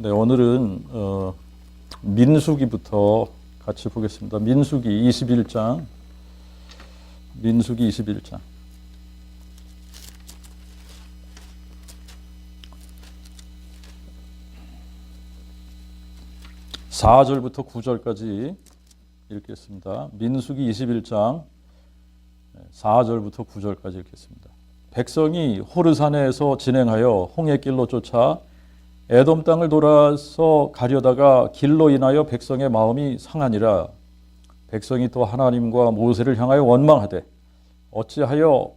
네, 오늘은 민수기부터 같이 보겠습니다. 민수기 21장. 민수기 21장. (4절부터) (9절까지) 읽겠습니다. 민수기 21장 4절부터 9절까지 읽겠습니다. 백성이 호르산에서 진행하여 홍해길로 쫓아 에돔 땅을 돌아서 가려다가 길로 인하여 백성의 마음이 상하니라. 백성이 또 하나님과 모세를 향하여 원망하되 어찌하여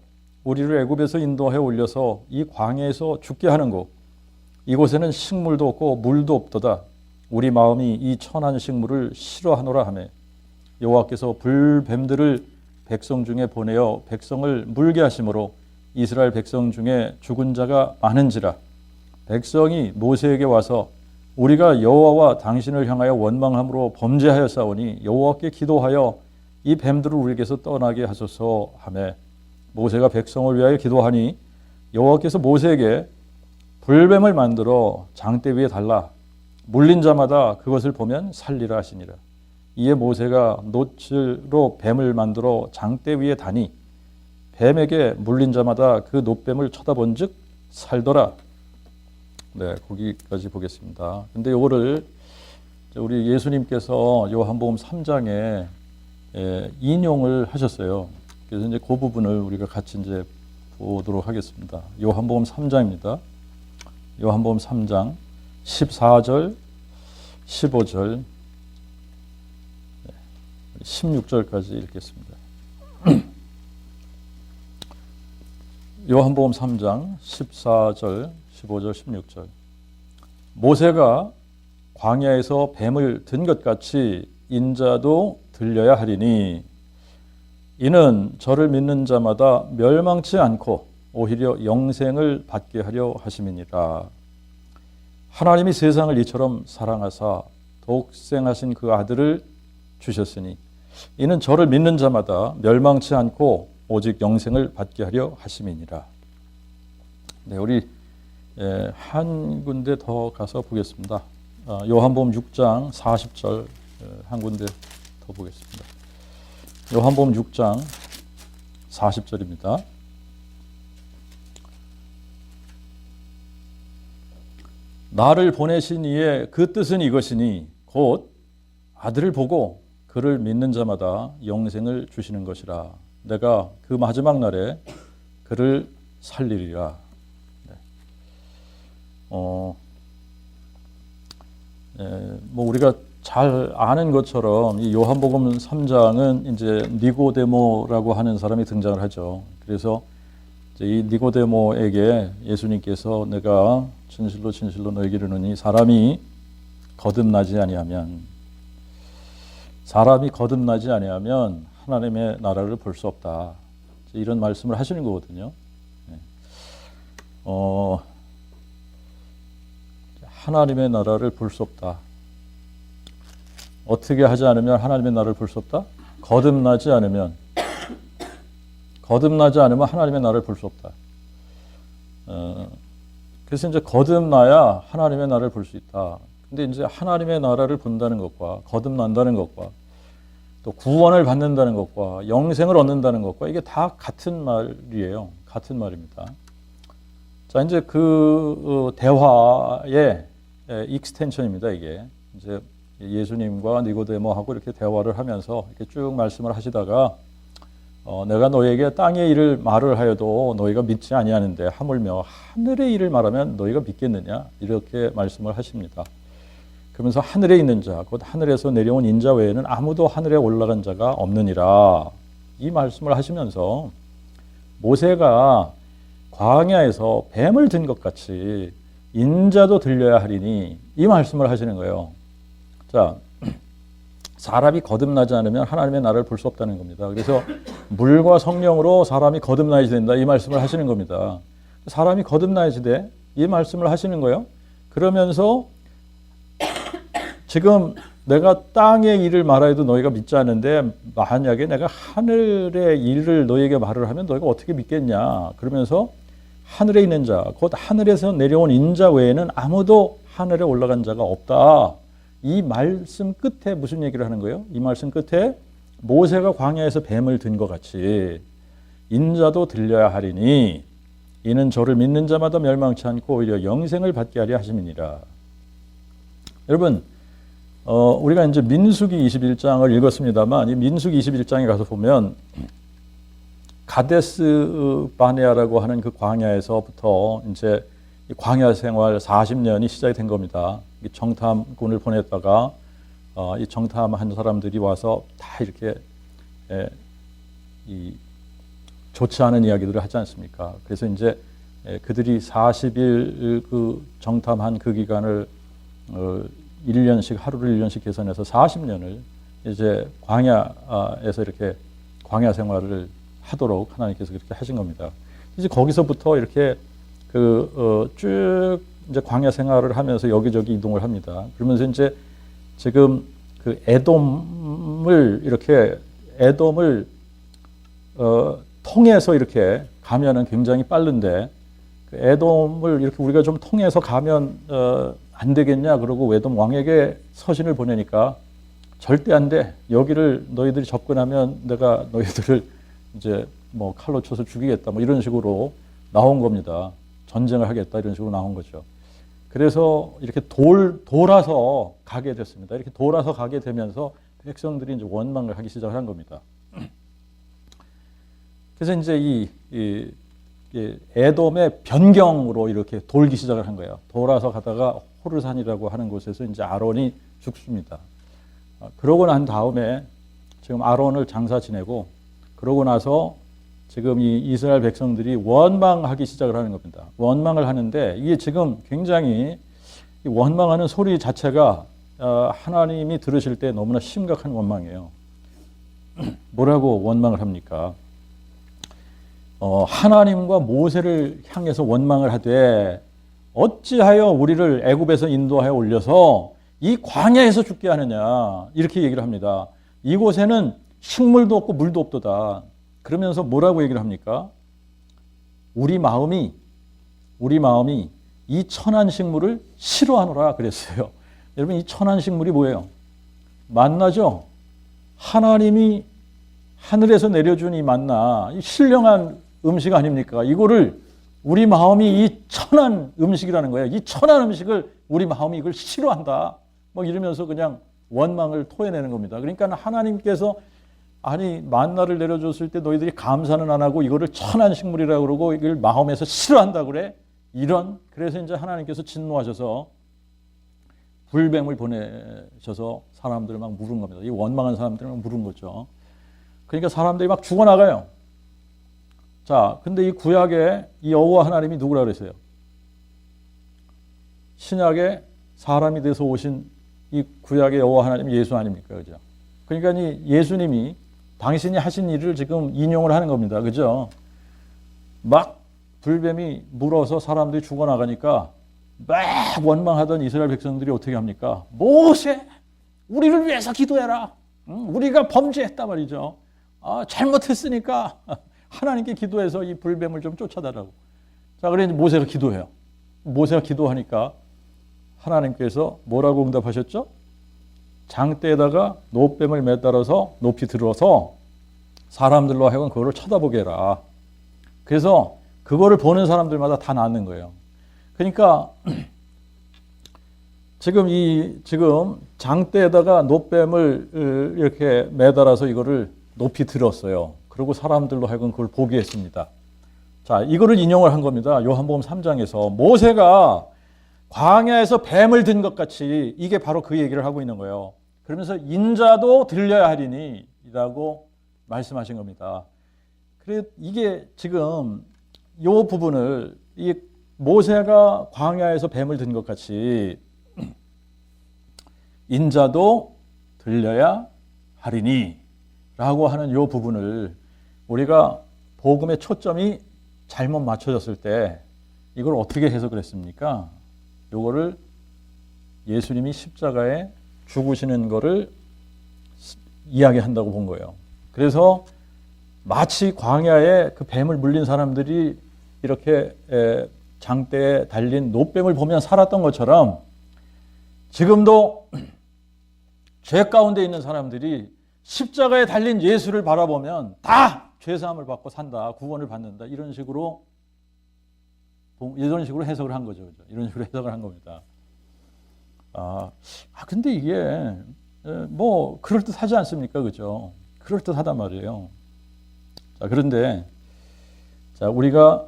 우리를 애굽에서 인도해 올려서 이 광야에서 죽게 하는고 이곳에는 식물도 없고 물도 없도다. 우리 마음이 이 천한 식물을 싫어하노라 하며 여호와께서 불뱀들을 백성 중에 보내어 백성을 물게 하심으로 이스라엘 백성 중에 죽은 자가 많은지라. 백성이 모세에게 와서 우리가 여호와와 당신을 향하여 원망함으로 범죄하였사오니 여호와께 기도하여 이 뱀들을 우리에게서 떠나게 하소서 하매 모세가 백성을 위하여 기도하니 여호와께서 모세에게 불뱀을 만들어 장대 위에 달라 물린 자마다 그것을 보면 살리라 하시니라. 이에 모세가 놋으로 뱀을 만들어 장대 위에 다니 뱀에게 물린 자마다 그 놋뱀을 쳐다본 즉 살더라. 네, 거기까지 보겠습니다. 근데 요거를 우리 예수님께서 요한복음 3장에 인용을 하셨어요. 그래서 이제 그 부분을 우리가 같이 이제 보도록 하겠습니다. 요한복음 3장입니다. 요한복음 3장 14절, 15절, 16절까지 읽겠습니다. 요한복음 3장 14절, 15절, 16절. 모세가 광야에서 뱀을 든 것 같이 인자도 들려야 하리니 이는 저를 믿는 자마다 멸망치 않고 오히려 영생을 받게 하려 하심이니라. 하나님이 세상을 이처럼 사랑하사 독생하신 그 아들을 주셨으니 이는 저를 믿는 자마다 멸망치 않고 오직 영생을 받게 하려 하심이니라. 네, 우리 한 군데 더 가서 보겠습니다. 요한복음 6장 40절 한 군데 더 보겠습니다. 요한복음 6장 40절입니다. 나를 보내신 이의 그 뜻은 이것이니 곧 아들을 보고 그를 믿는 자마다 영생을 주시는 것이라. 내가 그 마지막 날에 그를 살리리라. 뭐 우리가 잘 아는 것처럼 이 요한복음 3장은 이제 니고데모라고 하는 사람이 등장을 하죠. 그래서 이 니고데모에게 예수님께서 내가 진실로 진실로 너에게 이르노니 사람이 거듭나지 아니하면 하나님의 나라를 볼 수 없다. 이런 말씀을 하시는 거거든요. 하나님의 나라를 볼 수 없다. 어떻게 하지 않으면 하나님의 나라를 볼 수 없다? 거듭나지 않으면 하나님의 나라를 볼 수 없다. 그래서 이제 거듭나야 하나님의 나라를 볼 수 있다. 근데 이제 하나님의 나라를 본다는 것과 거듭난다는 것과 또 구원을 받는다는 것과 영생을 얻는다는 것과 이게 다 같은 말이에요. 같은 말입니다. 자, 이제 그 대화의 익스텐션입니다. 이게 이제 예수님과 니고데모하고 이렇게 대화를 하면서 이렇게 쭉 말씀을 하시다가 내가 너에게 땅의 일을 말을 하여도 너희가 믿지 아니하는데 하물며 하늘의 일을 말하면 너희가 믿겠느냐 이렇게 말씀을 하십니다. 그러면서 하늘에 있는 자 곧 하늘에서 내려온 인자 외에는 아무도 하늘에 올라간 자가 없느니라 이 말씀을 하시면서 모세가 광야에서 뱀을 든 것 같이 인자도 들려야 하리니 이 말씀을 하시는 거예요. 자, 사람이 거듭나지 않으면 하나님의 나라를 볼 수 없다는 겁니다. 그래서 물과 성령으로 사람이 거듭나야지 된다 이 말씀을 하시는 겁니다. 사람이 거듭나야지 돼 이 말씀을 하시는 거예요. 그러면서 지금 내가 땅의 일을 말해도 너희가 믿지 않는데 만약에 내가 하늘의 일을 너희에게 말을 하면 너희가 어떻게 믿겠냐. 그러면서 하늘에 있는 자, 곧 하늘에서 내려온 인자 외에는 아무도 하늘에 올라간 자가 없다. 이 말씀 끝에 무슨 얘기를 하는 거예요? 이 말씀 끝에 모세가 광야에서 뱀을 든 것 같이 인자도 들려야 하리니 이는 저를 믿는 자마다 멸망치 않고 오히려 영생을 받게 하려 하심이니라. 여러분, 우리가 이제 민수기 21장을 읽었습니다만 이 민수기 21장에 가서 보면 가데스 바네아라고 하는 그 광야에서부터 이제 광야 생활 40년이 시작이 된 겁니다. 정탐꾼을 보냈다가 이 정탐한 사람들이 와서 다 이렇게 좋지 않은 이야기들을 하지 않습니까? 그래서 이제 그들이 40일 그 정탐한 그 기간을 1년씩 하루를 1년씩 계산해서 40년을 이제 광야에서 이렇게 광야 생활을 하도록 하나님께서 그렇게 하신 겁니다. 이제 거기서부터 이렇게 쭉 이제 광야 생활을 하면서 여기저기 이동을 합니다. 그러면서 이제 지금 그 에돔을 통해서 이렇게 가면은 굉장히 빠른데 그 에돔을 이렇게 우리가 좀 통해서 가면 안 되겠냐 그러고 에돔 왕에게 서신을 보내니까 절대 안 돼. 여기를 너희들이 접근하면 내가 너희들을 이제 뭐 칼로 쳐서 죽이겠다. 뭐 이런 식으로 나온 겁니다. 전쟁을 하겠다 이런 식으로 나온 거죠. 그래서 이렇게 돌아서 가게 됐습니다. 이렇게 돌아서 가게 되면서 백성들이 이제 원망을 하기 시작을 한 겁니다. 그래서 이제 이 에돔의 변경으로 이렇게 돌기 시작을 한 거예요. 돌아서 가다가 호르산이라고 하는 곳에서 이제 아론이 죽습니다. 그러고 난 다음에 지금 아론을 장사 지내고 그러고 나서 지금 이 이스라엘 백성들이 원망하기 시작을 하는 겁니다. 원망을 하는데 이게 지금 굉장히 원망하는 소리 자체가 하나님이 들으실 때 너무나 심각한 원망이에요. 뭐라고 원망을 합니까? 하나님과 모세를 향해서 원망을 하되 어찌하여 우리를 애굽에서 인도하여 올려서 이 광야에서 죽게 하느냐 이렇게 얘기를 합니다. 이곳에는 식물도 없고 물도 없도다. 그러면서 뭐라고 얘기를 합니까? 우리 마음이 이 천한 식물을 싫어하노라 그랬어요. 여러분 이 천한 식물이 뭐예요? 만나죠? 하나님이 하늘에서 내려준 이 만나, 이 신령한 음식 아닙니까? 이거를 우리 마음이 이 천한 음식이라는 거예요. 이 천한 음식을 우리 마음이 이걸 싫어한다. 뭐 이러면서 그냥 원망을 토해내는 겁니다. 그러니까 하나님께서 아니 만나를 내려줬을 때 너희들이 감사는 안 하고 이거를 천한 식물이라고 그러고 이걸 마음에서 싫어한다 그래? 그래서 이제 하나님께서 진노하셔서 불뱀을 보내셔서 사람들을 막 물은 겁니다. 이 원망한 사람들을 막 물은 거죠. 그러니까 사람들이 막 죽어나가요. 자, 근데 이 구약에 이 여호와 하나님이 누구라 그랬어요? 신약에 사람이 돼서 오신 이 구약의 여호와 하나님이 예수 아닙니까? 그죠? 그러니까 이 예수님이 당신이 하신 일을 지금 인용을 하는 겁니다. 그죠? 막 불뱀이 물어서 사람들이 죽어나가니까 막 원망하던 이스라엘 백성들이 어떻게 합니까? 모세, 우리를 위해서 기도해라. 우리가 범죄했단 말이죠. 잘못했으니까 하나님께 기도해서 이 불뱀을 좀 쫓아달라고. 자, 그래서 모세가 기도해요. 모세가 기도하니까 하나님께서 뭐라고 응답하셨죠? 장대에다가 노뱀을 매달아서 높이 들어서 사람들로 하여금 그거를 쳐다보게 해라. 그래서 그거를 보는 사람들마다 다 낫는 거예요. 그러니까 지금 장대에다가 노뱀을 이렇게 매달아서 이거를 높이 들었어요. 그리고 사람들로 하여금 그걸 보게 했습니다. 자, 이거를 인용을 한 겁니다. 요한복음 3장에서 모세가 광야에서 뱀을 든 것 같이 이게 바로 그 얘기를 하고 있는 거예요. 그러면서 인자도 들려야 하리니 라고 말씀하신 겁니다. 그래 이게 지금 요 부분을 이 모세가 광야에서 뱀을 든 것 같이 인자도 들려야 하리니 라고 하는 요 부분을 우리가 복음의 초점이 잘못 맞춰졌을 때 이걸 어떻게 해석을 했습니까? 요거를 예수님이 십자가에 죽으시는 거를 이야기한다고 본 거예요. 그래서 마치 광야에 그 뱀을 물린 사람들이 이렇게 장대에 달린 노뱀을 보면 살았던 것처럼 지금도 죄 가운데 있는 사람들이 십자가에 달린 예수를 바라보면 다 죄사함을 받고 산다, 구원을 받는다, 이런 식으로 해석을 한 거죠. 이런 식으로 해석을 한 겁니다. 근데 이게 뭐 그럴듯하지 않습니까? 그죠? 그럴듯하단 말이에요. 자, 그런데 자, 우리가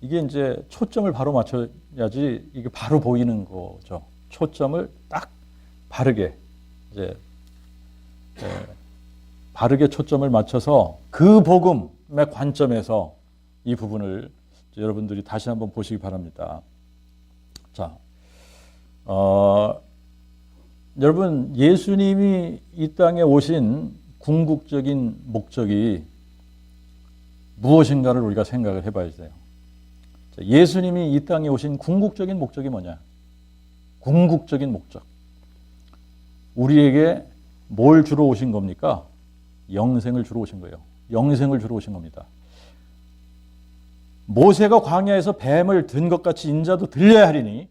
이게 이제 초점을 바로 맞춰야지 이게 바로 보이는 거죠. 초점을 딱 바르게 이제 바르게 초점을 맞춰서 그 복음의 관점에서 이 부분을 여러분들이 다시 한번 보시기 바랍니다. 자, 여러분, 예수님이 이 땅에 오신 궁극적인 목적이 무엇인가를 우리가 생각을 해봐야 돼요. 자, 예수님이 이 땅에 오신 궁극적인 목적이 뭐냐? 궁극적인 목적. 우리에게 뭘 주러 오신 겁니까? 영생을 주러 오신 거예요. 영생을 주러 오신 겁니다. 모세가 광야에서 뱀을 든 것 같이 인자도 들려야 하리니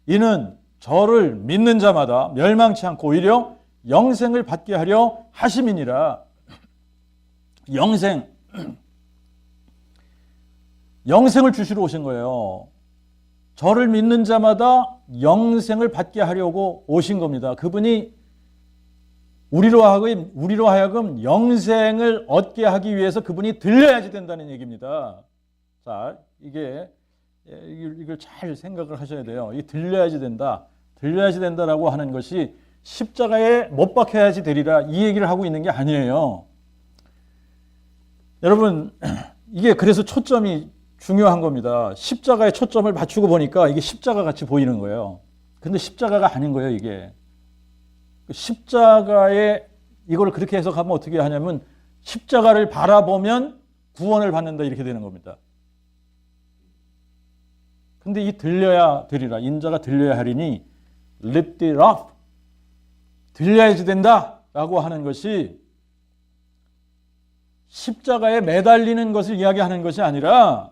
이는 저를 믿는 자마다 멸망치 않고 오히려 영생을 받게 하려 하심이니라. 영생을 주시러 오신 거예요. 저를 믿는 자마다 영생을 받게 하려고 오신 겁니다. 그분이 우리로 하여금 영생을 얻게 하기 위해서 그분이 들려야지 된다는 얘기입니다. 자, 이걸 잘 생각을 하셔야 돼요. 이 들려야지 된다라고 하는 것이 십자가에 못 박혀야지 되리라, 이 얘기를 하고 있는 게 아니에요. 여러분, 이게 그래서 초점이 중요한 겁니다. 십자가에 초점을 맞추고 보니까 이게 십자가 같이 보이는 거예요. 근데 십자가가 아닌 거예요, 이게. 십자가에 이걸 그렇게 해석하면 어떻게 하냐면 십자가를 바라보면 구원을 받는다, 이렇게 되는 겁니다. 근데 이 들려야 되리라, 인자가 들려야 하리니 lift it up, 들려야지 된다라고 하는 것이 십자가에 매달리는 것을 이야기하는 것이 아니라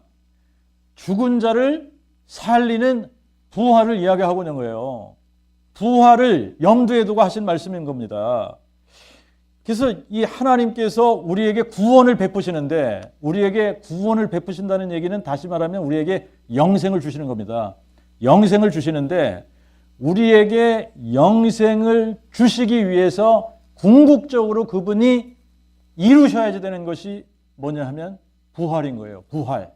죽은 자를 살리는 부활을 이야기하고 있는 거예요. 부활을 염두에 두고 하신 말씀인 겁니다. 그래서 이 하나님께서 우리에게 구원을 베푸시는데, 우리에게 구원을 베푸신다는 얘기는 다시 말하면 우리에게 영생을 주시는 겁니다. 영생을 주시는데 우리에게 영생을 주시기 위해서 궁극적으로 그분이 이루셔야지 되는 것이 뭐냐 하면 부활인 거예요. 부활.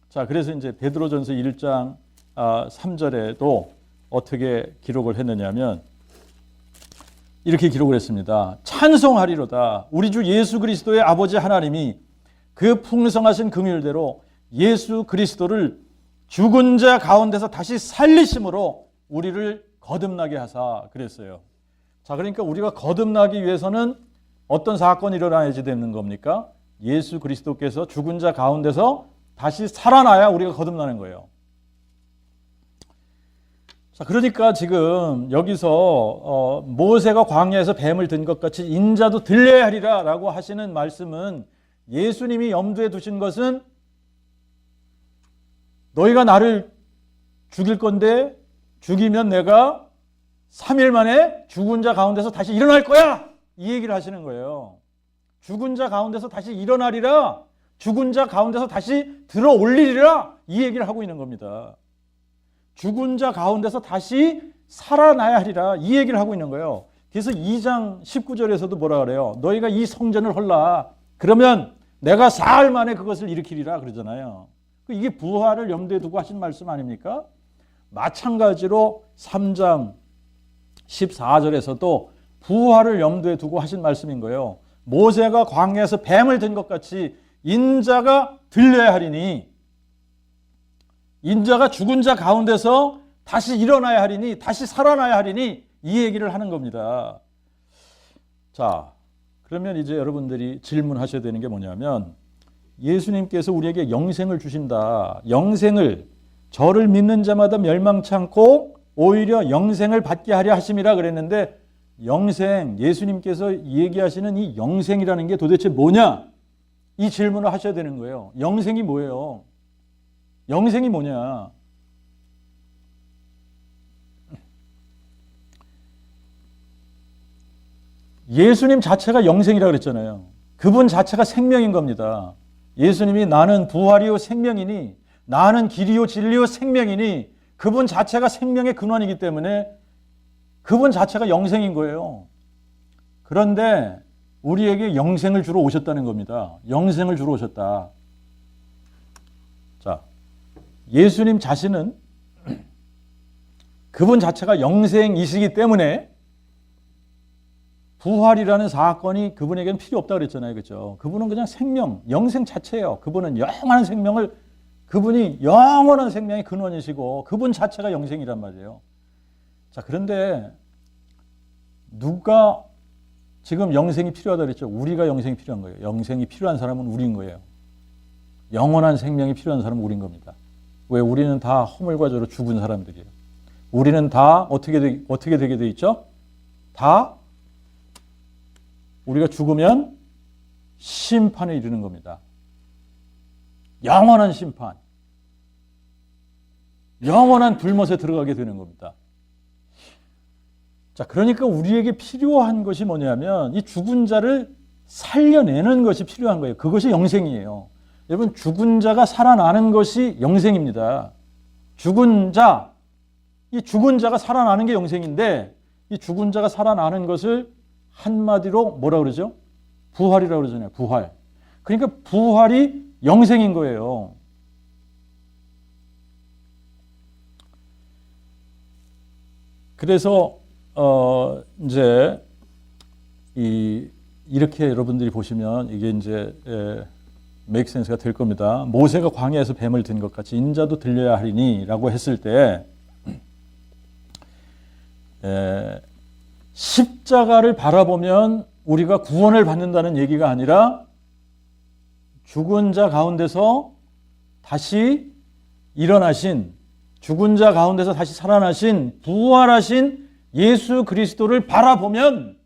자, 그래서 이제 베드로전서 1장 3절에도 어떻게 기록을 했느냐면 이렇게 기록을 했습니다. 찬송하리로다. 우리 주 예수 그리스도의 아버지 하나님이 그 풍성하신 긍휼대로 예수 그리스도를 죽은 자 가운데서 다시 살리심으로 우리를 거듭나게 하사, 그랬어요. 자, 그러니까 우리가 거듭나기 위해서는 어떤 사건이 일어나야지 되는 겁니까? 예수 그리스도께서 죽은 자 가운데서 다시 살아나야 우리가 거듭나는 거예요. 자, 그러니까 지금 여기서 모세가 광야에서 뱀을 든 것 같이 인자도 들려야 하리라 라고 하시는 말씀은, 예수님이 염두에 두신 것은 너희가 나를 죽일 건데 죽이면 내가 3일 만에 죽은 자 가운데서 다시 일어날 거야, 이 얘기를 하시는 거예요. 죽은 자 가운데서 다시 일어나리라, 죽은 자 가운데서 다시 들어 올리리라, 이 얘기를 하고 있는 겁니다. 죽은 자 가운데서 다시 살아나야 하리라, 이 얘기를 하고 있는 거예요. 그래서 2장 19절에서도 뭐라 그래요? 너희가 이 성전을 헐라, 그러면 내가 사흘 만에 그것을 일으키리라 그러잖아요. 이게 부활을 염두에 두고 하신 말씀 아닙니까? 마찬가지로 3장 14절에서도 부활을 염두에 두고 하신 말씀인 거예요. 모세가 광야에서 뱀을 든 것 같이 인자가 들려야 하리니, 인자가 죽은 자 가운데서 다시 일어나야 하리니, 다시 살아나야 하리니, 이 얘기를 하는 겁니다. 자, 그러면 이제 여러분들이 질문하셔야 되는 게 뭐냐면, 예수님께서 우리에게 영생을 주신다, 영생을, 저를 믿는 자마다 멸망치 않고 오히려 영생을 받게 하려 하심이라 그랬는데, 영생, 예수님께서 얘기하시는 이 영생이라는 게 도대체 뭐냐, 이 질문을 하셔야 되는 거예요. 영생이 뭐예요? 영생이 뭐냐? 예수님 자체가 영생이라고 그랬잖아요. 그분 자체가 생명인 겁니다. 예수님이 나는 부활이요 생명이니 나는 길이요 진리요 생명이니 그분 자체가 생명의 근원이기 때문에 그분 자체가 영생인 거예요. 그런데 우리에게 영생을 주러 오셨다는 겁니다. 영생을 주러 오셨다. 자, 예수님 자신은 그분 자체가 영생이시기 때문에 부활이라는 사건이 그분에게는 필요 없다고 그랬잖아요. 그렇죠? 그분은 그냥 생명, 영생 자체예요. 그분은 영원한 생명을, 그분이 영원한 생명의 근원이시고 그분 자체가 영생이란 말이에요. 자, 그런데 누가 지금 영생이 필요하다 그랬죠? 우리가 영생이 필요한 거예요. 영생이 필요한 사람은 우리인 거예요. 영원한 생명이 필요한 사람은 우리인 겁니다. 왜? 우리는 다 허물과 죄로 죽은 사람들이에요. 우리는 다 어떻게 되게 돼 있죠? 다 우리가 죽으면 심판에 이르는 겁니다. 영원한 심판. 영원한 불못에 들어가게 되는 겁니다. 자, 그러니까 우리에게 필요한 것이 뭐냐면 이 죽은 자를 살려내는 것이 필요한 거예요. 그것이 영생이에요. 여러분, 죽은 자가 살아나는 것이 영생입니다. 죽은 자, 이 죽은 자가 살아나는 게 영생인데 이 죽은 자가 살아나는 것을 한마디로 뭐라 그러죠? 부활이라고 그러잖아요. 부활. 그러니까 부활이 영생인 거예요. 그래서 이제 이렇게 여러분들이 보시면 이게 이제 메이크 센스가 될 겁니다. 모세가 광야에서 뱀을 든 것 같이 인자도 들려야 하리니라고 했을 때 십자가를 바라보면 우리가 구원을 받는다는 얘기가 아니라 죽은 자 가운데서 다시 일어나신, 죽은 자 가운데서 다시 살아나신 부활하신 예수 그리스도를 바라보면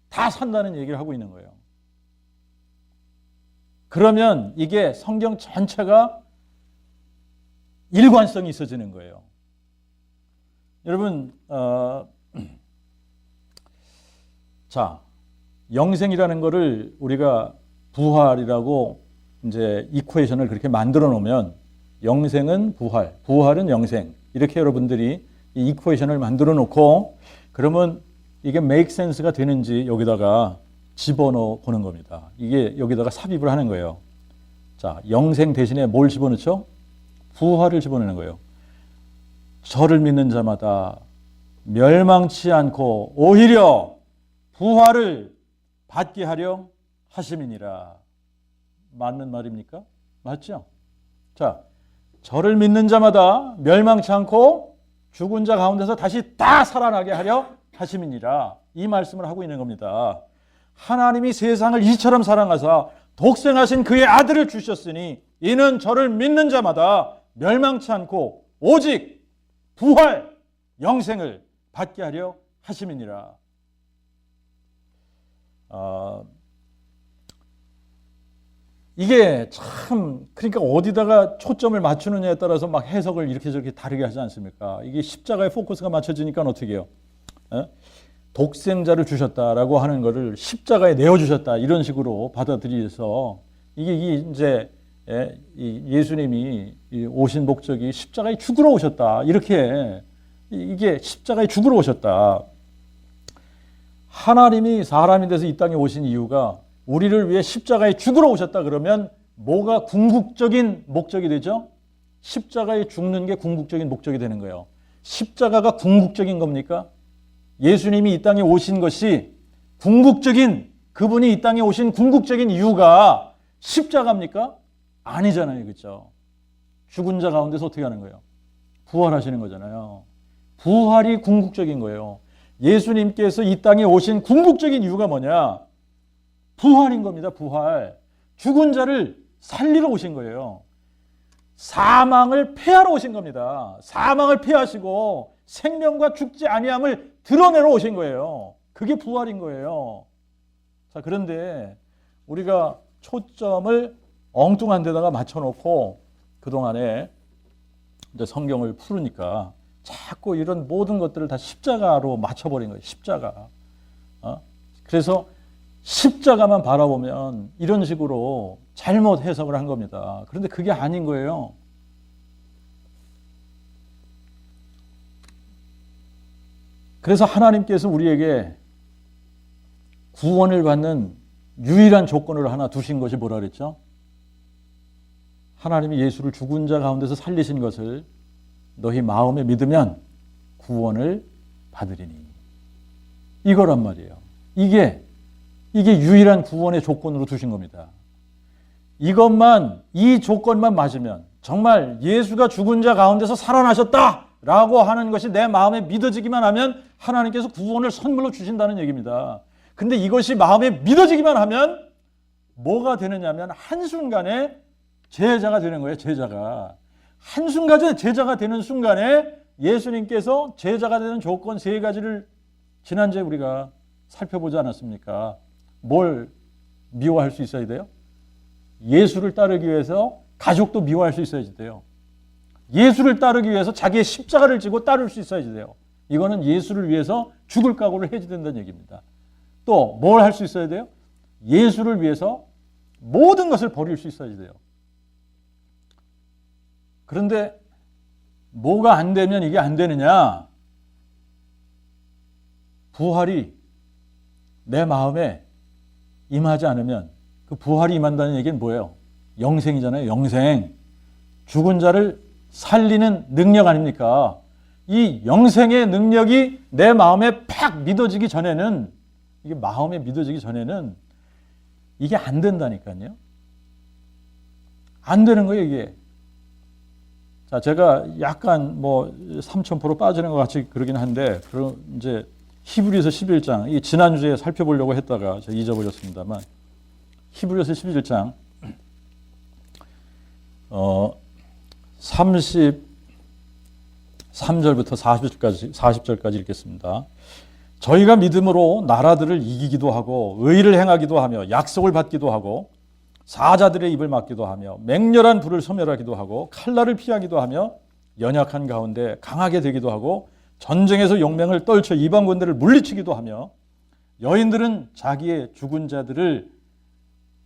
다 산다는 얘기를 하고 있는 거예요. 그러면 이게 성경 전체가 일관성이 있어지는 거예요. 여러분, 자, 영생이라는 거를 우리가 부활이라고 이제 이퀘이션을 그렇게 만들어 놓으면 영생은 부활, 부활은 영생, 이렇게 여러분들이 이 이퀘이션을 만들어 놓고 그러면 이게 make sense가 되는지 여기다가 집어넣어 보는 겁니다. 이게 여기다가 삽입을 하는 거예요. 자, 영생 대신에 뭘 집어넣죠? 부활을 집어넣는 거예요. 저를 믿는 자마다 멸망치 않고 오히려 부활을 받게 하려 하심이니라. 맞는 말입니까? 맞죠? 자, 저를 믿는 자마다 멸망치 않고 죽은 자 가운데서 다시 다 살아나게 하려 하심이니라. 이 말씀을 하고 있는 겁니다. 하나님이 세상을 이처럼 사랑하사 독생하신 그의 아들을 주셨으니 이는 저를 믿는 자마다 멸망치 않고 오직 부활, 영생을 받게 하려 하심이니라. 이게 참, 그러니까 어디다가 초점을 맞추느냐에 따라서 막 해석을 이렇게 저렇게 다르게 하지 않습니까? 이게 십자가에 포커스가 맞춰지니까 어떻게 해요? 독생자를 주셨다라고 하는 것을 십자가에 내어주셨다 이런 식으로 받아들여서 이게 이제 예수님이 오신 목적이 십자가에 죽으러 오셨다, 이렇게, 이게 십자가에 죽으러 오셨다. 하나님이 사람이 돼서 이 땅에 오신 이유가 우리를 위해 십자가에 죽으러 오셨다 그러면 뭐가 궁극적인 목적이 되죠? 십자가에 죽는 게 궁극적인 목적이 되는 거예요. 십자가가 궁극적인 겁니까? 예수님이 이 땅에 오신 것이 궁극적인, 그분이 이 땅에 오신 궁극적인 이유가 십자가입니까? 아니잖아요. 그렇죠? 죽은 자 가운데서 어떻게 하는 거예요? 부활하시는 거잖아요. 부활이 궁극적인 거예요. 예수님께서 이 땅에 오신 궁극적인 이유가 뭐냐? 부활인 겁니다. 부활. 죽은 자를 살리러 오신 거예요. 사망을 폐하러 오신 겁니다. 사망을 폐하시고 생명과 죽지 아니함을 드러내러 오신 거예요. 그게 부활인 거예요. 자, 그런데 우리가 초점을 엉뚱한 데다가 맞춰놓고 그동안에 이제 성경을 풀으니까 자꾸 이런 모든 것들을 다 십자가로 맞춰버린 거예요. 십자가. 그래서 십자가만 바라보면 이런 식으로 잘못 해석을 한 겁니다. 그런데 그게 아닌 거예요. 그래서 하나님께서 우리에게 구원을 받는 유일한 조건을 하나 두신 것이 뭐라 그랬죠? 하나님이 예수를 죽은 자 가운데서 살리신 것을 너희 마음에 믿으면 구원을 받으리니. 이거란 말이에요. 이게 유일한 구원의 조건으로 두신 겁니다. 이 조건만 맞으면 정말 예수가 죽은 자 가운데서 살아나셨다라고 하는 것이 내 마음에 믿어지기만 하면 하나님께서 구원을 선물로 주신다는 얘기입니다. 근데 이것이 마음에 믿어지기만 하면 뭐가 되느냐면 한순간에 제자가 되는 거예요. 제자가. 한순간에 제자가 되는 순간에 예수님께서 제자가 되는 조건 3가지를 지난주에 우리가 살펴보지 않았습니까? 뭘 미워할 수 있어야 돼요? 예수를 따르기 위해서 가족도 미워할 수 있어야지 돼요. 예수를 따르기 위해서 자기의 십자가를 지고 따를 수 있어야지 돼요. 이거는 예수를 위해서 죽을 각오를 해야 된다는 얘기입니다. 또 뭘 할 수 있어야 돼요? 예수를 위해서 모든 것을 버릴 수 있어야지 돼요. 그런데 뭐가 안 되면 이게 안 되느냐? 부활이 내 마음에 임하지 않으면, 그 부활이 임한다는 얘기는 뭐예요? 영생이잖아요. 영생. 죽은 자를 살리는 능력 아닙니까? 이 영생의 능력이 내 마음에 팍 믿어지기 전에는, 이게 마음에 믿어지기 전에는 이게 안 된다니까요. 안 되는 거예요, 이게. 자, 제가 약간 삼천포로 빠지는 것 같이 그러긴 한데, 그럼 이제 히브리서 11장, 이 지난주에 살펴보려고 했다가 제가 잊어버렸습니다만, 히브리서 11장 33절부터 40절까지 읽겠습니다. 저희가 믿음으로 나라들을 이기기도 하고 의를 행하기도 하며 약속을 받기도 하고 사자들의 입을 막기도 하며 맹렬한 불을 소멸하기도 하고 칼날을 피하기도 하며 연약한 가운데 강하게 되기도 하고 전쟁에서 용맹을 떨쳐 이방 군대를 물리치기도 하며 여인들은 자기의 죽은 자들을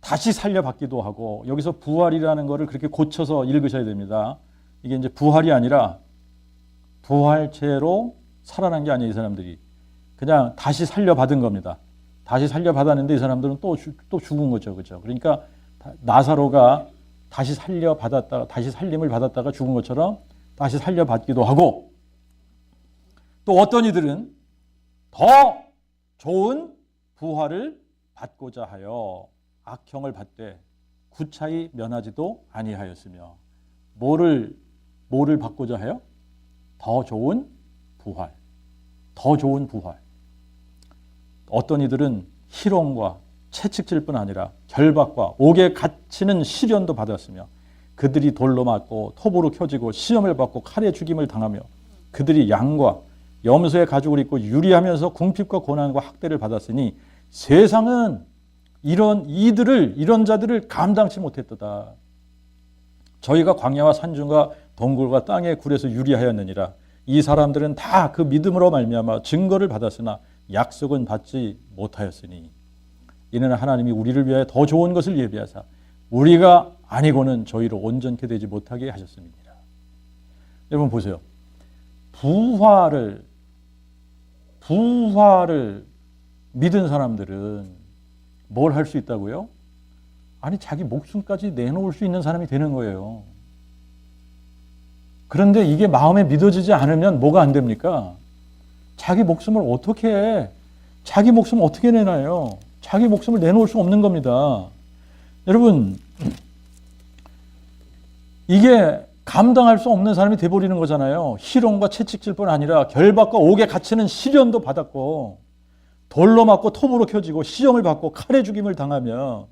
다시 살려받기도 하고, 여기서 부활이라는 것을 그렇게 고쳐서 읽으셔야 됩니다. 이게 이제 부활이 아니라 부활체로 살아난 게 아니에요. 이 사람들이 그냥 다시 살려받은 겁니다. 다시 살려받았는데 이 사람들은 또 죽은 거죠. 그렇죠? 그러니까 나사로가 다시 살려받았다가, 다시 살림을 받았다가 죽은 것처럼 다시 살려받기도 하고, 또 어떤 이들은 더 좋은 부활을 받고자 하여 악형을 받되 구차히 면하지도 아니하였으며. 뭐를 받고자 해요? 더 좋은 부활. 더 좋은 부활. 어떤 이들은 희롱과 채찍질 뿐 아니라 결박과 옥에 갇히는 시련도 받았으며, 그들이 돌로 맞고 톱으로 켜지고 시험을 받고 칼에 죽임을 당하며, 그들이 양과 염소의 가죽을 입고 유리하면서 궁핍과 고난과 학대를 받았으니 세상은 이런 자들을 감당치 못했도다. 저희가 광야와 산중과 동굴과 땅의 굴에서 유리하였느니라. 이 사람들은 다 그 믿음으로 말미암아 증거를 받았으나 약속은 받지 못하였으니, 이는 하나님이 우리를 위하여 더 좋은 것을 예비하사 우리가 아니고는 저희로 온전케 되지 못하게 하셨습니다. 여러분 보세요. 부활을 믿은 사람들은 뭘 할 수 있다고요? 아니, 자기 목숨까지 내놓을 수 있는 사람이 되는 거예요. 그런데 이게 마음에 믿어지지 않으면 뭐가 안 됩니까? 자기 목숨을 어떻게 내놔요? 자기 목숨을 내놓을 수 없는 겁니다. 여러분, 이게 감당할 수 없는 사람이 돼버리는 거잖아요. 희롱과 채찍질뿐 아니라 결박과 옥에 갇히는 시련도 받았고, 돌로 맞고 톱으로 켜지고 시험을 받고 칼에 죽임을 당하며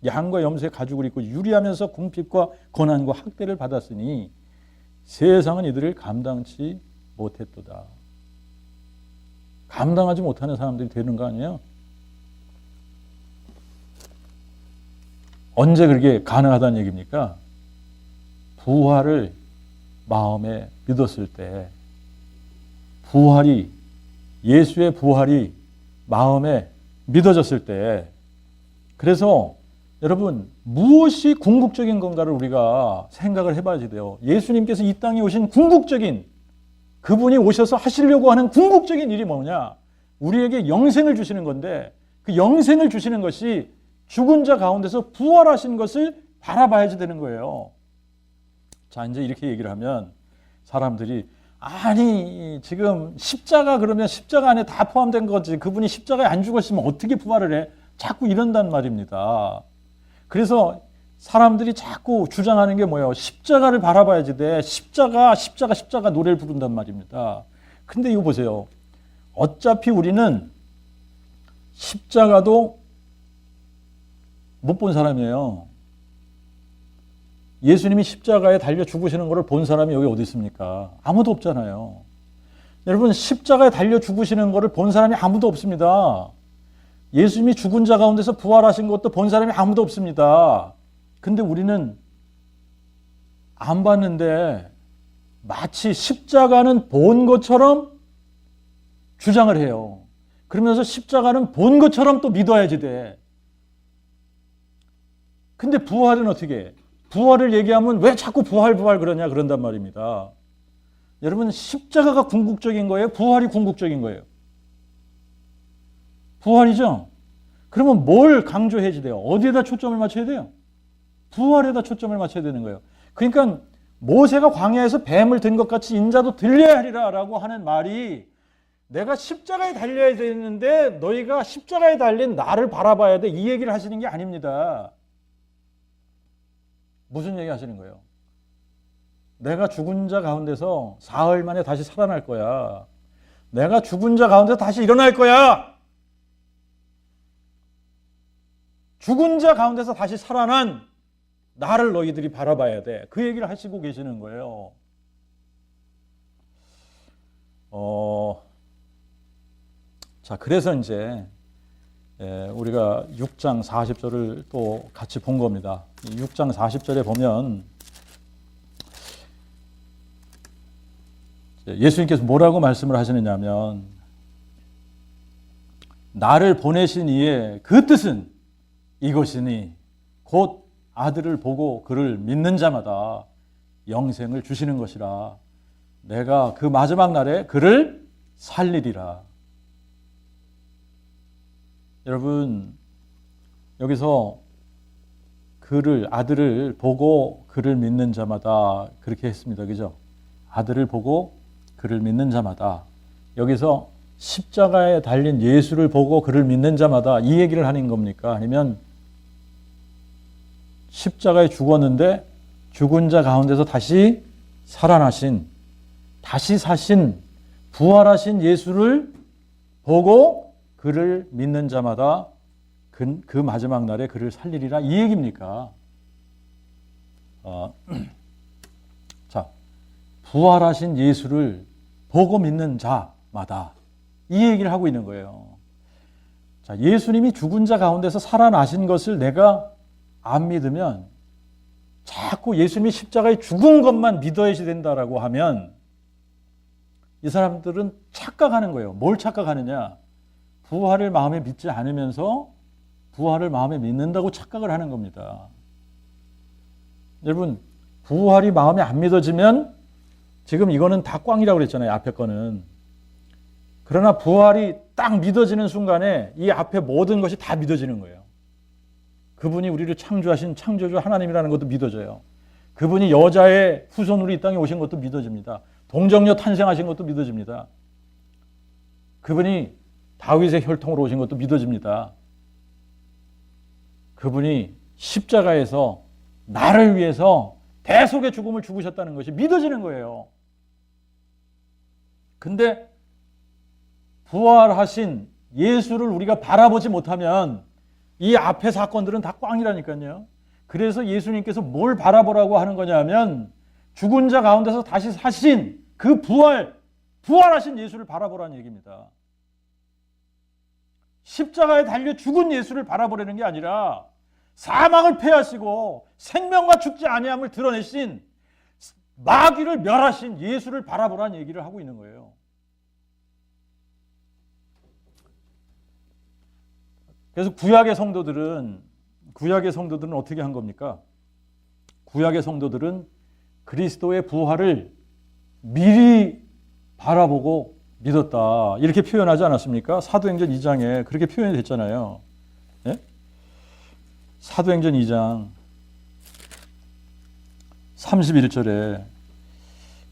양과 염소의 가죽을 입고 유리하면서 궁핍과 고난과 학대를 받았으니 세상은 이들을 감당치 못했도다. 감당하지 못하는 사람들이 되는 거 아니에요? 언제 그렇게 가능하다는 얘기입니까? 부활을 마음에 믿었을 때, 예수의 부활이 마음에 믿어졌을 때, 그래서 여러분 무엇이 궁극적인 건가를 우리가 생각을 해봐야 돼요. 예수님께서 이 땅에 오신 궁극적인, 그분이 오셔서 하시려고 하는 궁극적인 일이 뭐냐? 우리에게 영생을 주시는 건데, 그 영생을 주시는 것이 죽은 자 가운데서 부활하신 것을 바라봐야지 되는 거예요. 자, 이제 이렇게 얘기를 하면 사람들이, 아니 지금 십자가 그러면 십자가 안에 다 포함된 거지, 그분이 십자가에 안 죽었으면 어떻게 부활을 해? 자꾸 이런단 말입니다. 그래서 사람들이 자꾸 주장하는 게 뭐예요? 십자가를 바라봐야지 돼. 십자가 노래를 부른단 말입니다. 근데 이거 보세요. 어차피 우리는 십자가도 못 본 사람이에요. 예수님이 십자가에 달려 죽으시는 것을 본 사람이 여기 어디 있습니까? 아무도 없잖아요. 여러분, 십자가에 달려 죽으시는 것을 본 사람이 아무도 없습니다. 예수님이 죽은 자 가운데서 부활하신 것도 본 사람이 아무도 없습니다. 근데 우리는 안 봤는데 마치 십자가는 본 것처럼 주장을 해요. 그러면서 십자가는 본 것처럼 또 믿어야지 돼. 근데 부활은 어떻게 해? 부활을 얘기하면 왜 자꾸 부활 그러냐 그런단 말입니다. 여러분, 십자가가 궁극적인 거예요? 부활이 궁극적인 거예요? 부활이죠? 그러면 뭘 강조해야 돼요? 어디에다 초점을 맞춰야 돼요? 부활에다 초점을 맞춰야 되는 거예요. 그러니까 모세가 광야에서 뱀을 든 것 같이 인자도 들려야 하리라 라고 하는 말이, 내가 십자가에 달려야 되는데 너희가 십자가에 달린 나를 바라봐야 돼, 이 얘기를 하시는 게 아닙니다. 무슨 얘기 하시는 거예요? 내가 죽은 자 가운데서 사흘 만에 다시 살아날 거야. 내가 죽은 자 가운데서 다시 일어날 거야. 죽은 자 가운데서 다시 살아난 나를 너희들이 바라봐야 돼. 그 얘기를 하시고 계시는 거예요. 자, 그래서 이제 우리가 6장 40절을 또 같이 본 겁니다. 6장 40절에 보면 예수님께서 뭐라고 말씀을 하시느냐 하면, 나를 보내신 이의 그 뜻은 이것이니 곧 아들을 보고 그를 믿는 자마다 영생을 주시는 것이라. 내가 그 마지막 날에 그를 살리리라. 여러분, 여기서 아들을 보고 그를 믿는 자마다 그렇게 했습니다. 그죠? 아들을 보고 그를 믿는 자마다. 여기서 십자가에 달린 예수를 보고 그를 믿는 자마다 이 얘기를 하는 겁니까? 아니면 십자가에 죽었는데 죽은 자 가운데서 다시 살아나신, 다시 사신, 부활하신 예수를 보고 그를 믿는 자마다 그 마지막 날에 그를 살리리라, 이 얘기입니까? 자, 부활하신 예수를 보고 믿는 자마다, 이 얘기를 하고 있는 거예요. 자, 예수님이 죽은 자 가운데서 살아나신 것을 내가 안 믿으면, 자꾸 예수님이 십자가에 죽은 것만 믿어야지 된다라고 하면 이 사람들은 착각하는 거예요. 뭘 착각하느냐? 부활을 마음에 믿지 않으면서 부활을 마음에 믿는다고 착각을 하는 겁니다. 여러분, 부활이 마음에 안 믿어지면, 지금 이거는 다 꽝이라고 그랬잖아요, 앞에 거는. 그러나 부활이 딱 믿어지는 순간에 이 앞에 모든 것이 다 믿어지는 거예요. 그분이 우리를 창조하신 창조주 하나님이라는 것도 믿어져요. 그분이 여자의 후손으로 이 땅에 오신 것도 믿어집니다. 동정녀 탄생하신 것도 믿어집니다. 그분이 다윗의 혈통으로 오신 것도 믿어집니다. 그분이 십자가에서 나를 위해서 대속의 죽음을 죽으셨다는 것이 믿어지는 거예요. 근데 부활하신 예수를 우리가 바라보지 못하면 이 앞에 사건들은 다 꽝이라니까요. 그래서 예수님께서 뭘 바라보라고 하는 거냐면, 죽은 자 가운데서 다시 사신 그 부활하신 예수를 바라보라는 얘기입니다. 십자가에 달려 죽은 예수를 바라보려는 게 아니라 사망을 패하시고 생명과 죽지 아니함을 드러내신, 마귀를 멸하신 예수를 바라보라는 얘기를 하고 있는 거예요. 그래서 구약의 성도들은 어떻게 한 겁니까? 구약의 성도들은 그리스도의 부활을 미리 바라보고 믿었다. 이렇게 표현하지 않았습니까? 사도행전 2장에 그렇게 표현이 됐잖아요. 예? 사도행전 2장 31절에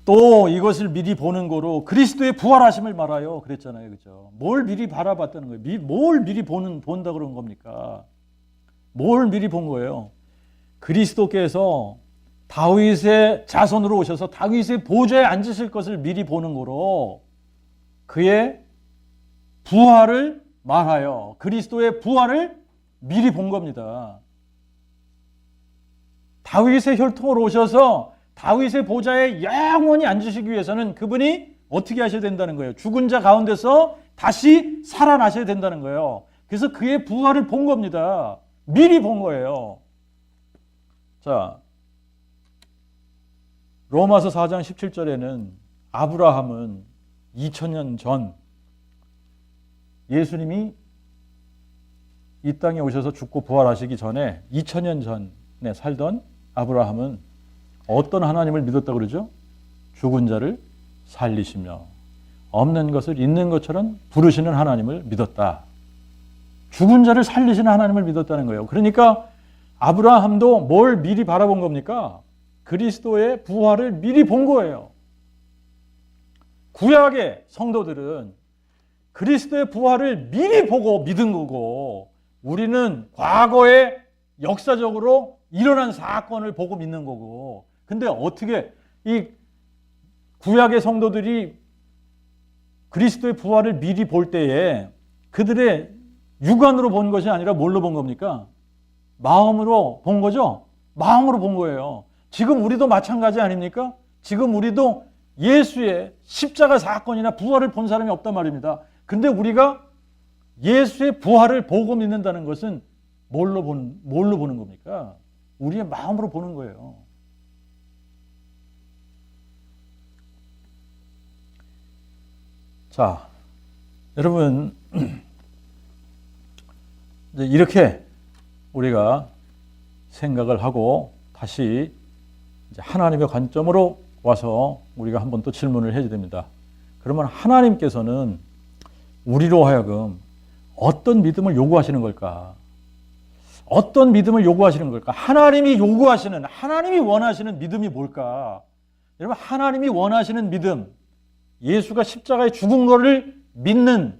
또 이것을 미리 보는 거로 그리스도의 부활하심을 말하여 그랬잖아요. 그죠? 뭘 미리 바라봤다는 거예요? 뭘 미리 본다 그런 겁니까? 뭘 미리 본 거예요? 그리스도께서 다윗의 자손으로 오셔서 다윗의 보좌에 앉으실 것을 미리 보는 거로 그의 부활을 말하여 그리스도의 부활을 미리 본 겁니다. 다윗의 혈통으로 오셔서 다윗의 보좌에 영원히 앉으시기 위해서는 그분이 어떻게 하셔야 된다는 거예요? 죽은 자 가운데서 다시 살아나셔야 된다는 거예요. 그래서 그의 부활을 본 겁니다. 미리 본 거예요. 자, 로마서 4장 17절에는 아브라함은 2000년 전 예수님이 이 땅에 오셔서 죽고 부활하시기 전에 2000년 전에 살던 아브라함은 어떤 하나님을 믿었다고 그러죠? 죽은 자를 살리시며 없는 것을 있는 것처럼 부르시는 하나님을 믿었다. 죽은 자를 살리시는 하나님을 믿었다는 거예요. 그러니까 아브라함도 뭘 미리 바라본 겁니까? 그리스도의 부활을 미리 본 거예요. 구약의 성도들은 그리스도의 부활을 미리 보고 믿은 거고 우리는 과거에 역사적으로 일어난 사건을 보고 믿는 거고 근데 어떻게 이 구약의 성도들이 그리스도의 부활을 미리 볼 때에 그들의 육안으로 본 것이 아니라 뭘로 본 겁니까? 마음으로 본 거죠? 마음으로 본 거예요. 지금 우리도 마찬가지 아닙니까? 지금 우리도 예수의 십자가 사건이나 부활을 본 사람이 없단 말입니다. 근데 우리가 예수의 부활을 보고 믿는다는 것은 뭘로 보는 겁니까? 우리의 마음으로 보는 거예요. 자, 여러분 이제 이렇게 우리가 생각을 하고 다시 이제 하나님의 관점으로 와서 우리가 한번 또 질문을 해야 됩니다. 그러면 하나님께서는 우리로 하여금 어떤 믿음을 요구하시는 걸까? 어떤 믿음을 요구하시는 걸까? 하나님이 요구하시는, 하나님이 원하시는 믿음이 뭘까? 여러분, 하나님이 원하시는 믿음, 예수가 십자가에 죽은 것을 믿는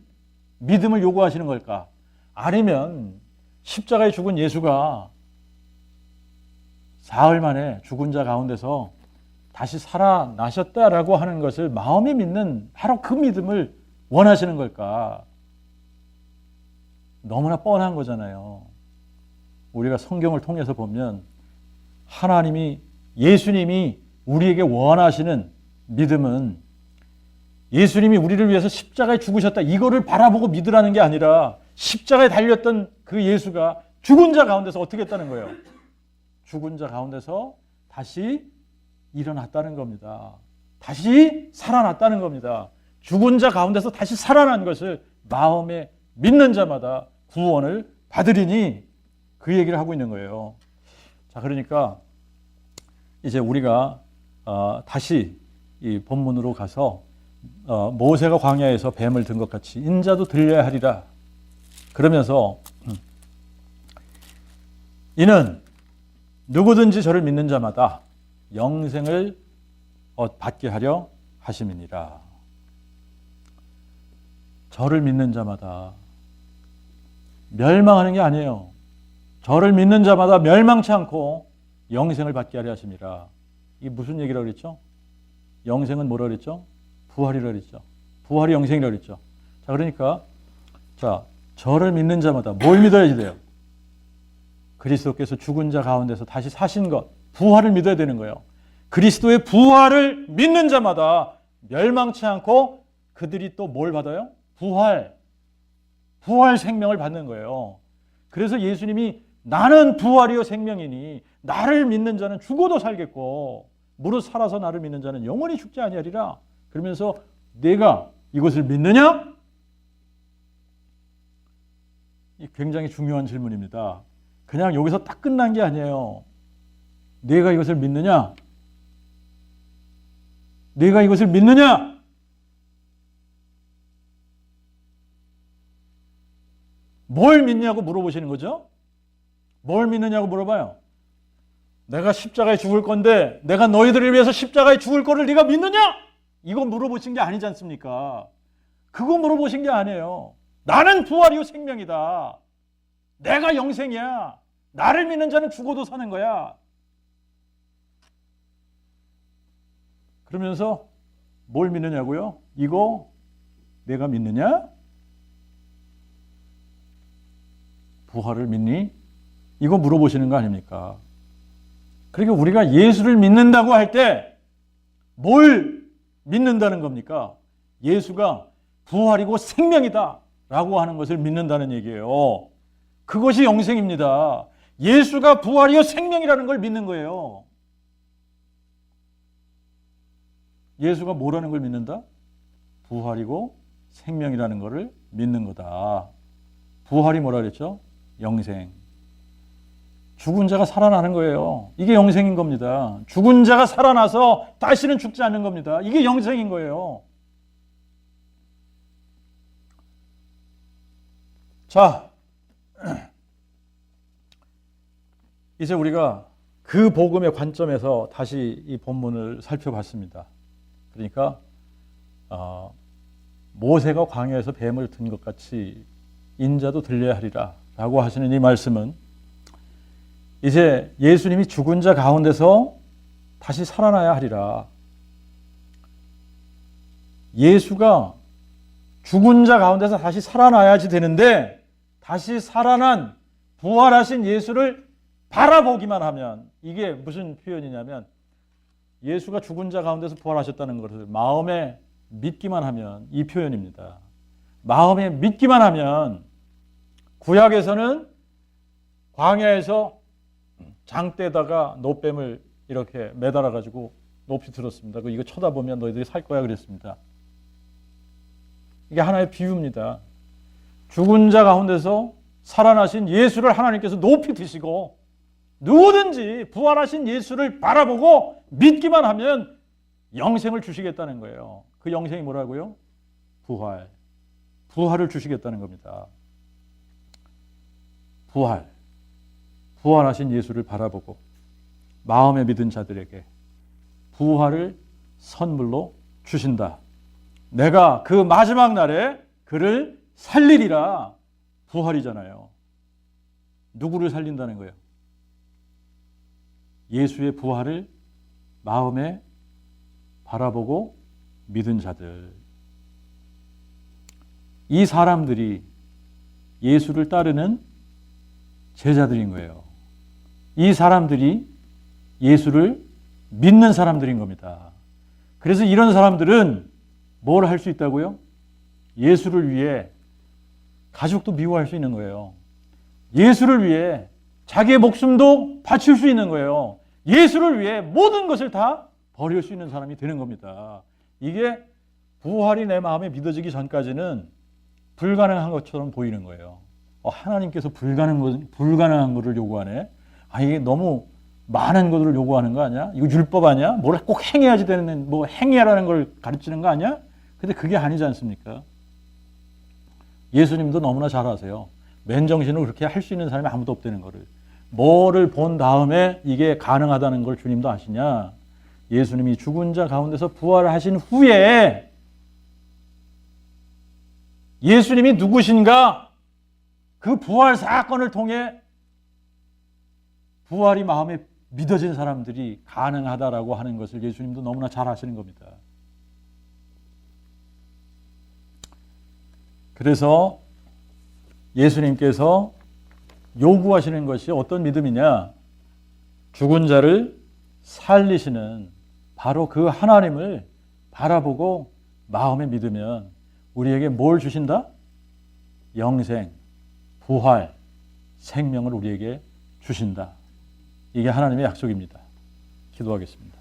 믿음을 요구하시는 걸까? 아니면 십자가에 죽은 예수가 사흘 만에 죽은 자 가운데서 다시 살아나셨다라고 하는 것을 마음에 믿는 바로 그 믿음을 원하시는 걸까? 너무나 뻔한 거잖아요. 우리가 성경을 통해서 보면 하나님이, 예수님이 우리에게 원하시는 믿음은 예수님이 우리를 위해서 십자가에 죽으셨다 이거를 바라보고 믿으라는 게 아니라 십자가에 달렸던 그 예수가 죽은 자 가운데서 어떻게 했다는 거예요? 죽은 자 가운데서 다시 일어났다는 겁니다. 다시 살아났다는 겁니다. 죽은 자 가운데서 다시 살아난 것을 마음에 믿는 자마다 구원을 받으리니 그 얘기를 하고 있는 거예요. 자, 그러니까 이제 우리가 다시 이 본문으로 가서 모세가 광야에서 뱀을 든 것 같이 인자도 들려야 하리라. 그러면서 이는 누구든지 저를 믿는 자마다 영생을 받게 하려 하심이니라. 저를 믿는 자마다 멸망하는 게 아니에요. 저를 믿는 자마다 멸망치 않고 영생을 받게 하려 하심이라. 이게 무슨 얘기라고 그랬죠? 영생은 뭐라고 그랬죠? 부활이라고 그랬죠. 부활이 영생이라고 그랬죠. 자, 그러니까 저를 믿는 자마다 뭘 믿어야지 돼요? 그리스도께서 죽은 자 가운데서 다시 사신 것, 부활을 믿어야 되는 거예요. 그리스도의 부활을 믿는 자마다 멸망치 않고 그들이 또 뭘 받아요? 부활 생명을 받는 거예요. 그래서 예수님이 나는 부활이요 생명이니 나를 믿는 자는 죽어도 살겠고 무릇 살아서 나를 믿는 자는 영원히 죽지 아니하리라. 그러면서 내가 이것을 믿느냐? 굉장히 중요한 질문입니다. 그냥 여기서 딱 끝난 게 아니에요. 내가 이것을 믿느냐? 내가 이것을 믿느냐? 뭘 믿냐고 물어보시는 거죠? 뭘 믿느냐고 물어봐요. 내가 십자가에 죽을 건데 내가 너희들을 위해서 십자가에 죽을 거를 네가 믿느냐? 이거 물어보신 게 아니지 않습니까? 그거 물어보신 게 아니에요. 나는 부활이요 생명이다. 내가 영생이야. 나를 믿는 자는 죽어도 사는 거야. 그러면서 뭘 믿느냐고요? 이거 내가 믿느냐? 부활을 믿니? 이거 물어보시는 거 아닙니까? 그러니까 우리가 예수를 믿는다고 할 때 뭘 믿는다는 겁니까? 예수가 부활이고 생명이다 라고 하는 것을 믿는다는 얘기예요. 그것이 영생입니다. 예수가 부활이요 생명이라는 걸 믿는 거예요. 예수가 뭐라는 걸 믿는다? 부활이고 생명이라는 것을 믿는 거다. 부활이 뭐라 그랬죠? 영생. 죽은 자가 살아나는 거예요. 이게 영생인 겁니다. 죽은 자가 살아나서 다시는 죽지 않는 겁니다. 이게 영생인 거예요. 자, 이제 우리가 그 복음의 관점에서 다시 이 본문을 살펴봤습니다. 그러니까 모세가 광야에서 뱀을 든 것 같이 인자도 들려야 하리라 라고 하시는 이 말씀은 이제 예수님이 죽은 자 가운데서 다시 살아나야 하리라. 예수가 죽은 자 가운데서 다시 살아나야지 되는데 다시 살아난 부활하신 예수를 바라보기만 하면, 이게 무슨 표현이냐면 예수가 죽은 자 가운데서 부활하셨다는 것을 마음에 믿기만 하면 이 표현입니다. 마음에 믿기만 하면, 구약에서는 광야에서 장대에다가 노뱀을 이렇게 매달아 가지고 높이 들었습니다. 이거 쳐다보면 너희들이 살 거야 그랬습니다. 이게 하나의 비유입니다. 죽은 자 가운데서 살아나신 예수를 하나님께서 높이 드시고 누구든지 부활하신 예수를 바라보고 믿기만 하면 영생을 주시겠다는 거예요. 그 영생이 뭐라고요? 부활. 부활을 주시겠다는 겁니다. 부활. 부활하신 예수를 바라보고 마음에 믿은 자들에게 부활을 선물로 주신다. 내가 그 마지막 날에 그를 살리리라. 부활이잖아요. 누구를 살린다는 거예요? 예수의 부활을 마음에 바라보고 믿은 자들. 이 사람들이 예수를 따르는 제자들인 거예요. 이 사람들이 예수를 믿는 사람들인 겁니다. 그래서 이런 사람들은 뭘 할 수 있다고요? 예수를 위해 가족도 미워할 수 있는 거예요. 예수를 위해 자기의 목숨도 바칠 수 있는 거예요. 예수를 위해 모든 것을 다 버릴 수 있는 사람이 되는 겁니다. 이게 부활이 내 마음에 믿어지기 전까지는 불가능한 것처럼 보이는 거예요. 하나님께서 불가능한 것을 요구하네. 이게 너무 많은 것을 요구하는 거 아니야? 이거 율법 아니야? 뭘 꼭 행해야지 되는, 뭐 행해라는 걸 가르치는 거 아니야? 근데 그게 아니지 않습니까? 예수님도 너무나 잘 아세요. 맨정신으로 그렇게 할 수 있는 사람이 아무도 없다는 거를. 뭐를 본 다음에 이게 가능하다는 걸 주님도 아시냐? 예수님이 죽은 자 가운데서 부활하신 후에 예수님이 누구신가? 그 부활 사건을 통해 부활이 마음에 믿어진 사람들이 가능하다라고 하는 것을 예수님도 너무나 잘 아시는 겁니다. 그래서 예수님께서 요구하시는 것이 어떤 믿음이냐? 죽은 자를 살리시는 바로 그 하나님을 바라보고 마음에 믿으면 우리에게 뭘 주신다? 영생, 부활, 생명을 우리에게 주신다. 이게 하나님의 약속입니다. 기도하겠습니다.